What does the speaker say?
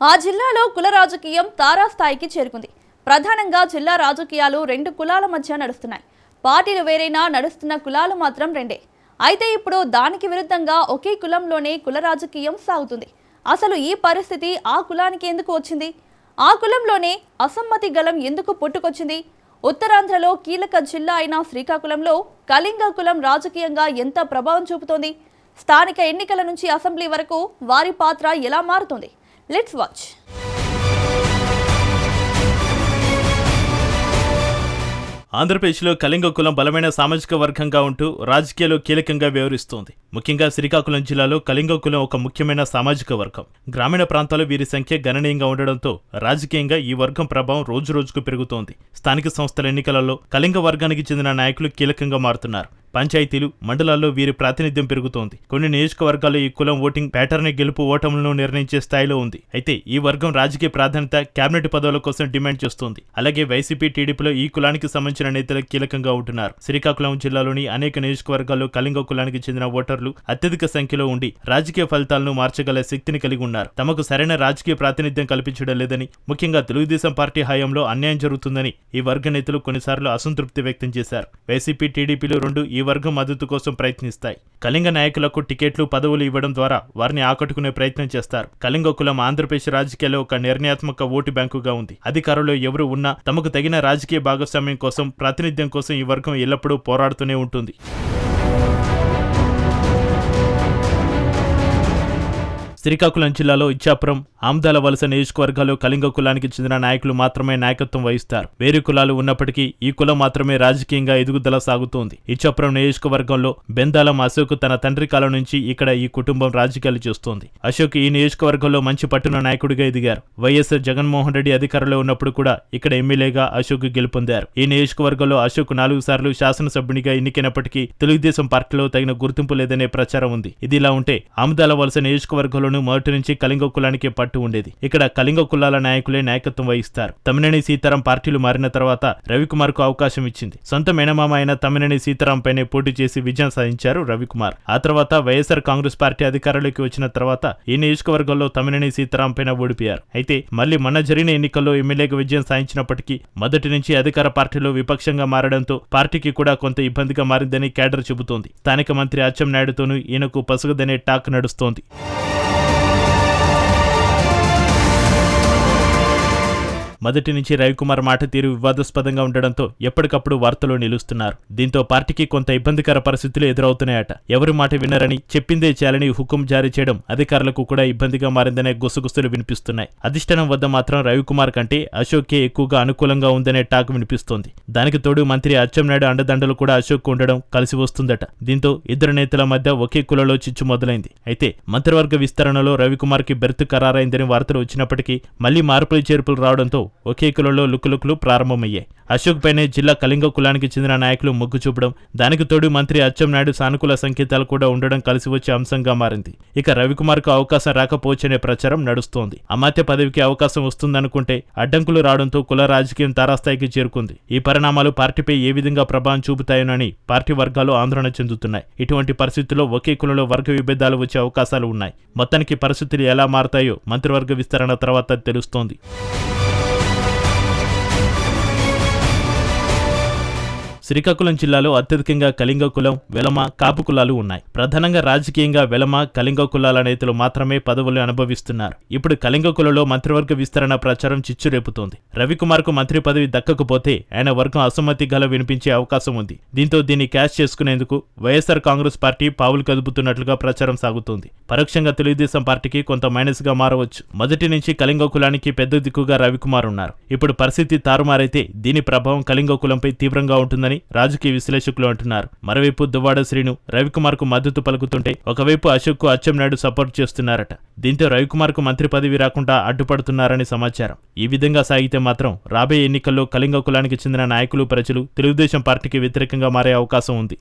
ఆ జిల్లాలో కుల రాజకీయం తారాస్థాయికి చేరుకుంది. ప్రధానంగా జిల్లా రాజకీయాలు రెండు కులాల మధ్య నడుస్తున్నాయి. పార్టీలు వేరైనా నడుస్తున్న కులాలు మాత్రం రెండే. అయితే ఇప్పుడు దానికి విరుద్ధంగా ఒకే కులంలోనే కుల రాజకీయం సాగుతుంది. అసలు ఈ పరిస్థితి ఆ కులానికి ఎందుకు వచ్చింది? ఆ కులంలోనే అసమ్మతి గలం ఎందుకు పుట్టుకొచ్చింది? ఉత్తరాంధ్రలో కీలక జిల్లా అయిన శ్రీకాకుళంలో కళింగ కులం రాజకీయంగా ఎంత ప్రభావం చూపుతోంది? స్థానిక ఎన్నికల నుంచి అసెంబ్లీ వరకు వారి పాత్ర ఎలా మారుతుంది? Let's watch. ఆంధ్రప్రదేశ్లో కళింగ కులం బలమైన సామాజిక వర్గంగా ఉంటూ రాజకీయాల్లో కీలకంగా వ్యవహరిస్తోంది. ముఖ్యంగా శ్రీకాకుళం జిల్లాలో కళింగ కులం ఒక ముఖ్యమైన సామాజిక వర్గం. గ్రామీణ ప్రాంతాల్లో వీరి సంఖ్య గణనీయంగా ఉండడంతో రాజకీయంగా ఈ వర్గం ప్రభావం రోజురోజుకు పెరుగుతోంది. స్థానిక సంస్థల ఎన్నికలలో కళింగ వర్గానికి చెందిన నాయకులు కీలకంగా మారుతున్నారు. పంచాయతీలు, మండలాల్లో వీరి ప్రాతినిధ్యం పెరుగుతోంది. కొన్ని నియోజకవర్గాల్లో ఈ కులం ఓటింగ్ ప్యాటర్న్ గెలుపు ఓటములను నిర్ణయించే స్థాయిలో ఉంది. అయితే ఈ వర్గం రాజకీయ ప్రాధాన్యత, కేబినెట్ పదవుల కోసం డిమాండ్ చేస్తోంది. అలాగే వైసీపీ, టీడీపీలో ఈ కులానికి సంబంధించిన నేతలు కీలకంగా ఉంటున్నారు. శ్రీకాకుళం జిల్లాలోని అనేక నియోజకవర్గాల్లో కళింగ కులానికి చెందిన ఓటర్లు అత్యధిక సంఖ్యలో ఉండి రాజకీయ ఫలితాలను మార్చగల శక్తిని కలిగి ఉన్నారు. తమకు సరైన రాజకీయ ప్రాతినిధ్యం కల్పించడం లేదని, ముఖ్యంగా తెలుగుదేశం పార్టీ హయాంలో అన్యాయం జరుగుతుందని ఈ వర్గ నేతలు కొన్నిసార్లు అసంతృప్తి వ్యక్తం చేశారు. వైసీపీ, టీడీపీలు రెండు ఈ వర్గం మద్దతు కోసం ప్రయత్నిస్తాయి. కళింగ నాయకులకు టికెట్లు, పదవులు ఇవ్వడం ద్వారా వారిని ఆకట్టుకునే ప్రయత్నం చేస్తారు. కళింగ కులం ఆంధ్రప్రదేశ్ రాజకీయాల్లో ఒక నిర్ణయాత్మక ఓటు బ్యాంకుగా ఉంది. అధికారంలో ఎవరు ఉన్నా తమకు తగిన రాజకీయ భాగస్వామ్యం కోసం, ప్రాతినిధ్యం కోసం ఈ వర్గం ఎల్లప్పుడూ పోరాడుతూనే ఉంటుంది. శ్రీకాకుళం జిల్లాలో ఇచ్చాపురం, ఆమ్దాల వలస నియోజకవర్గాల్లో కళింగ కులానికి చెందిన నాయకులు మాత్రమే నాయకత్వం వహిస్తారు. వేరే కులాలు ఉన్నప్పటికీ ఈ కులం మాత్రమే రాజకీయంగా ఎదుగుదల సాగుతోంది. ఇచ్చాపురం నియోజకవర్గంలో బెందాలం అశోక్ తన తండ్రి కాలం నుంచి ఇక్కడ ఈ కుటుంబం రాజకీయాలు చేస్తోంది. అశోక్ ఈ నియోజకవర్గంలో మంచి పట్టున నాయకుడిగా ఎదిగారు. వైఎస్ జగన్మోహన్ రెడ్డి అధికారంలో ఉన్నప్పుడు కూడా ఇక్కడ ఎమ్మెల్యేగా అశోక్ గెలుపొందారు. ఈ నియోజకవర్గంలో అశోక్ 4 సార్లు శాసనసభ్యునిగా ఎన్నికైనప్పటికీ తెలుగుదేశం పార్టీలో తగిన గుర్తింపు లేదనే ప్రచారం ఉంది. ఇదిలా ఉంటే ఆమ్దాల వలస నియోజకవర్గంలో మొదటి నుంచి కళింగ కులానికి పట్టు ఉండేది. ఇక్కడ కళింగ కులాల నాయకులే నాయకత్వం వహిస్తారు. తమ్మినేని సీతారాం పార్టీలు మారిన తర్వాత రవికుమార్ కు అవకాశం ఇచ్చింది. సొంత మేనమామ అయిన తమ్మినేని సీతారాం పైనే పోటీ చేసి విజయం సాధించారు రవికుమార్. ఆ తర్వాత వైఎస్ఆర్ కాంగ్రెస్ పార్టీ అధికారంలోకి వచ్చిన తర్వాత ఈ నియోజకవర్గంలో తమ్మినేని సీతారాం పైన ఓడిపోయారు. అయితే మళ్లీ మొన్న జరిగిన ఎన్నికల్లో ఎమ్మెల్యేగా విజయం సాధించినప్పటికీ మొదటి నుంచి అధికార పార్టీలో విపక్షంగా మారడంతో పార్టీకి కూడా కొంత ఇబ్బందిగా మారిందని కేడర్ చెబుతోంది. స్థానిక మంత్రి అచ్చెన్నాయుడుతోనూ ఈయనకు పసుగదనే టాక్ నడుస్తోంది. మొదటి నుంచి రవికుమార్ మాట తీరు వివాదాస్పదంగా ఉండడంతో ఎప్పటికప్పుడు వార్తలో నిలుస్తున్నారు. దీంతో పార్టీకి కొంత ఇబ్బందికర పరిస్థితులు ఎదురవుతున్నాయట. ఎవరి మాట వినరని, చెప్పిందే చేయాలని హుకుం జారీ చేయడం అధికారులకు కూడా ఇబ్బందిగా మారిందనే గుసగుసలు వినిపిస్తున్నాయి. అధిష్టానం వద్ద మాత్రం రవికుమార్ కంటే అశోక్కే ఎక్కువగా అనుకూలంగా ఉందనే టాక్ వినిపిస్తోంది. దానికి తోడు మంత్రి అచ్చెన్నాయుడు అండదండలు కూడా అశోక్ ఉండడం కలిసి వస్తుందట. దీంతో ఇద్దరు నేతల మధ్య ఒకే కులలో చిచ్చు మొదలైంది. అయితే మంత్రివర్గ విస్తరణలో రవికుమార్ కి బెర్త్ ఖరారైందని వార్తలు వచ్చినప్పటికీ మళ్లీ మార్పులు చేర్పులు రావడంతో ఒకే కులంలో లుక్కులుక్కులు ప్రారంభమయ్యాయి. అశోక్ పైనే జిల్లా కళింగ కులానికి చెందిన నాయకులు మొగ్గు చూపడం, దానికి తోడు మంత్రి అచ్చెన్నాయుడు సానుకూల సంకేతాలు కూడా ఉండడం కలిసి వచ్చే అంశంగా మారింది. ఇక రవికుమార్ కు అవకాశం రాకపోవచ్చనే ప్రచారం నడుస్తోంది. అమాత్య పదవికి అవకాశం వస్తుందనుకుంటే అడ్డంకులు రావడంతో కుల రాజకీయం తారాస్థాయికి చేరుకుంది. ఈ పరిణామాలు పార్టీపై ఏ విధంగా ప్రభావం చూపుతాయోనని పార్టీ వర్గాలు ఆందోళన చెందుతున్నాయి. ఇటువంటి పరిస్థితుల్లో ఒకే కులంలో వర్గ విభేదాలు వచ్చే అవకాశాలు ఉన్నాయి. మొత్తానికి పరిస్థితులు ఎలా మారతాయో మంత్రివర్గ విస్తరణ తర్వాత తెలుస్తోంది. శ్రీకాకుళం జిల్లాలో అత్యధికంగా కళింగ కులం, వెలమ, కాపు కులాలు ఉన్నాయి. ప్రధానంగా రాజకీయంగా వెలమ, కళింగ కులాల నేతలు మాత్రమే పదవులు అనుభవిస్తున్నారు. ఇప్పుడు కళింగ కులంలో మంత్రివర్గ విస్తరణ ప్రచారం చిచ్చు రేపుతోంది. రవికుమార్ కు మంత్రి పదవి దక్కకపోతే ఆయన వర్గం అసమ్మతి గల వినిపించే అవకాశం ఉంది. దీంతో దీన్ని క్యాష్ చేసుకునేందుకు వైఎస్ఆర్ కాంగ్రెస్ పార్టీ పావులు కదుపుతున్నట్లుగా ప్రచారం సాగుతోంది. పరోక్షంగా తెలుగుదేశం పార్టీకి కొంత మైనస్ గా మారవచ్చు. మొదటి నుంచి కళింగ కులానికి పెద్ద దిక్కుగా రవికుమార్ ఉన్నారు. ఇప్పుడు పరిస్థితి తారుమారైతే దీని ప్రభావం కళింగ కులంపై తీవ్రంగా ఉంటుందని రాజకీయ విశ్లేషకులు అంటున్నారు. మరోవైపు దువ్వాడ శ్రీను రవికుమార్ కు మద్దతు పలుకుతుంటే ఒకవైపు అశోక్ కు అచ్చెన్నాయుడు సపోర్ట్ చేస్తున్నారట. దీంతో రవికుమార్ కు మంత్రి పదవి రాకుండా అడ్డుపడుతున్నారని సమాచారం. ఈ విధంగా సాగితే మాత్రం రాబోయే ఎన్నికల్లో కళింగ కులానికి చెందిన నాయకులు, ప్రజలు తెలుగుదేశం పార్టీకి వ్యతిరేకంగా మారే అవకాశం ఉంది.